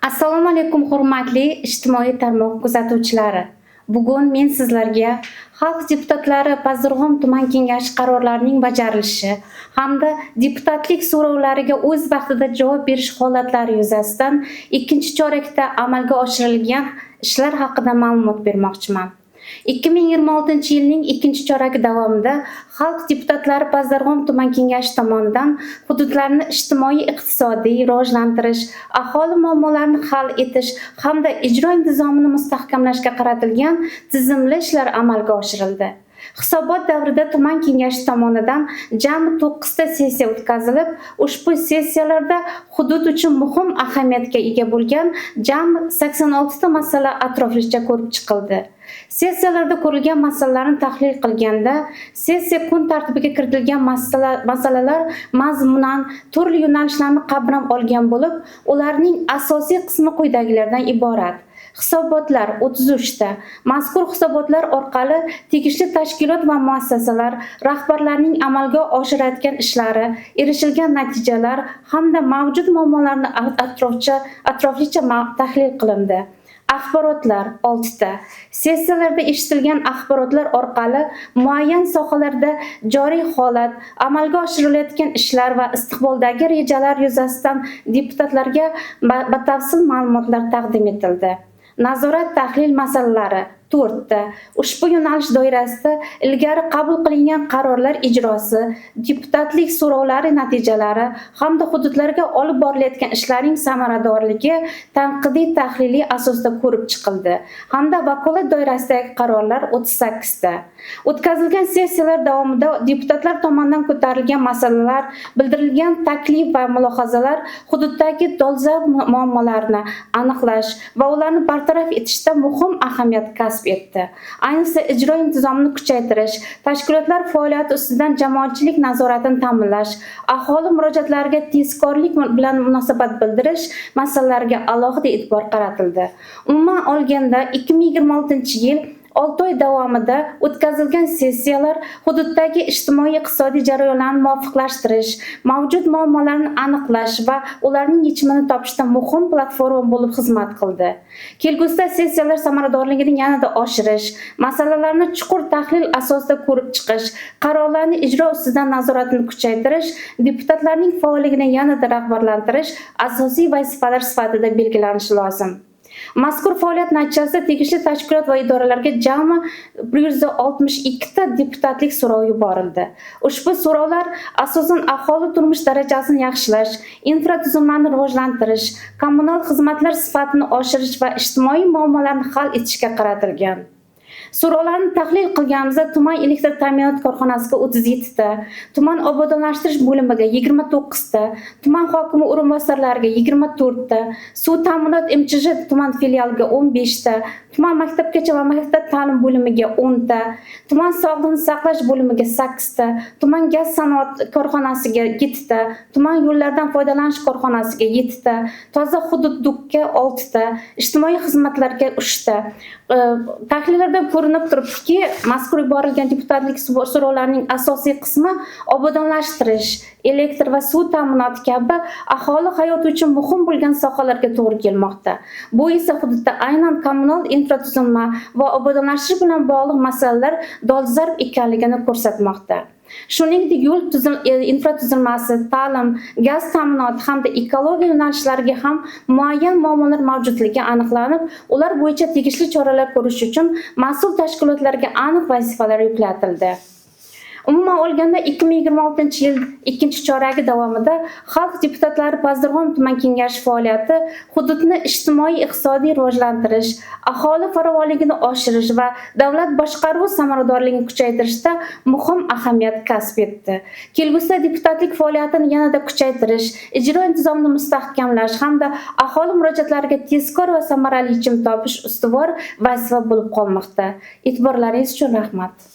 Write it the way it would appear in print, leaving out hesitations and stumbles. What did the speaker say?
Assalomu alaykum hurmatli ijtimoiy tarmoq kuzatuvchilari. Bugun men sizlarga xalq deputatlari Pazdarg'om tuman kengashi qarorlarining bajarilishi hamda deputatlik so'rovlariga o'z vaqtida javob berish holatlari yuzasidan ikkinchi chorakda amalga oshirilgan ishlar haqida ma'lumot bermoqchiman. 2026-yilning ikkinchi choragi davomida xalq deputatlari Pazdarg'om tuman kengashi tomonidan hududlarni ijtimoiy-iqtisodiy rivojlantirish, aholi muammolarini hal etish hamda ijro intizomini mustahkamlashga qaratilgan tizimli ishlar amalga oshirildi. Hisobot davrida tuman kengashi tomonidan jami 9 ta sessiya o'tkazilib, ushbu sessiyalarda hudud uchun muhim ahamiyatga ega bo'lgan jami 86 ta masala atroflicha ko'rib chiqildi. Sessiyalarda ko'rilgan masalalarni tahlil qilganda, sessiya kun tartibiga kiritilgan masalalar mazmunan turli yo'nalishlarni qamrab olgan bo'lib, ularning asosiy qismi quyidagilardan iborat. Hisobotlar 33 ta. Mazkur hisobotlar orqali tegishli tashkilot va muassasalar rahbarlarining amalga oshirayotgan ishlari, erishilgan natijalar hamda mavjud muammolarni atroflicha tahlil qilindi. Axborotlar 6 ta. Sessiyalarda eshitilgan axborotlar orqali muayyan sohalarda joriy holat, amalga oshirilayotgan ishlar va istiqboldagi rejalar yuzasidan deputatlarga batafsil ma'lumotlar taqdim etildi. Nazorat tahlil masalalari 4 ta. Ushbu yo'nalish doirasida ilgari qabul qilingan qarorlar ijrosi, deputatlik so'rovlari natijalari hamda hududlarga olib borilayotgan ishlarning samaradorligi tanqidiy tahliliy asosda ko'rib chiqildi hamda vakolat doirasidagi qarorlar 38 ta. O'tkazilgan sessiyalar davomida deputatlar tomonidan ko'tarilgan masalalar, bildirilgan taklif va mulohazalar hududdagi dolzarb muammolarni aniqlash va ularni bartaraf etishda muhim ahamiyat kasb etdi. Ayniqsa ijro intizomini kuchaytirish, tashkilotlar faoliyati ustidan jamoatchilik nazoratini ta'minlash, aholi murojaatlariga tezkorlik bilan munosabat bildirish masalalariga alohida e'tibor qaratildi. Umuman olganda 2026-yil 6 oy davomida o'tkazilgan sessiyalar hududdagi ijtimoiy-iqtisodiy jarayonlarni muvofiqlashtirish, mavjud muammolarni aniqlash va ularning yechimini topishda muhim platforma bo'lib xizmat qildi. Kelgusida sessiyalar samaradorligini yanada oshirish, masalalarni chuqur tahlil asosida ko'rib chiqish, qarorlarni ijro ustidan nazoratni kuchaytirish, deputatlarning faolligini yanada rag'batlantirish asosiy vazifalar sifatida belgilanishi lozim. Mazkur faoliyat natijasida tegishli tashkilot va idoralarga jami 162 ta deputatlik so'rovi yuborildi. Ushbu so'rovlar asosan aholi turmush darajasini yaxshilash, infratuzilmani rivojlantirish, kommunal xizmatlar sifatini oshirish va ijtimoiy muammolarni hal etishga qaratilgan. So'rovlarni tahlil qilganimizda tuman elektr ta'minot korxonasiga 37 ta, tuman obodonlashtirish bo'limiga 29 ta, tuman hokimi o'rinbosarlariga 24 ta, suv ta'minot MChJ tuman filialiga 15 ta, tuman maktabgacha va maktab ta'lim bo'limiga 10 ta, tuman sog'liqni saqlash bo'limiga 8 ta, tuman gaz sanoat korxonasiga 7 ta, tuman yo'llardan foydalanish korxonasiga 7 ta, toza hududdukka 6 ta, ijtimoiy xizmatlarga 3 ta. Tahlillarda ko'rinib turibdiki, mazkur yuborilgan deputatlik so'rovlarining asosiy qismi obodonlashtirish, elektr va suv ta'minoti kabi aholi hayoti uchun muhim bo'lgan sohalarga to'g'ri kelmoqda. Bu esa hududda aynan kommunal infratuzilma va obodonlashtirish bilan bog'liq masalalar dolzarb ekanligini ko'rsatmoqda. Shuningdek, yo'l infratuzilmasi, ta'lim, gaz ta'minoti hamda ekologiya yo'nalishlariga ham muayyan muammolar mavjudligi aniqlanib, ular bo'yicha tegishli choralar ko'rish uchun mas'ul tashkilotlarga aniq vazifalar yuklatildi. Umuman olganda 2026-yil ikkinchi choragi davomida xalq deputatlari Pazdarg'om tuman kengashi faoliyati hududni ijtimoiy-iqtisodiy rivojlantirish, aholi farovonligini oshirish va davlat boshqaruvi samaradorligini kuchaytirishda muhim ahamiyat kasb etdi. Kelgusida deputatlik faoliyatini yanada kuchaytirish, ijro intizomini mustahkamlash hamda aholi murojaatlariga tezkor va samarali yechim topish ustuvor vazifa bo'lib qolmoqda. E'tiborlaringiz uchun rahmat.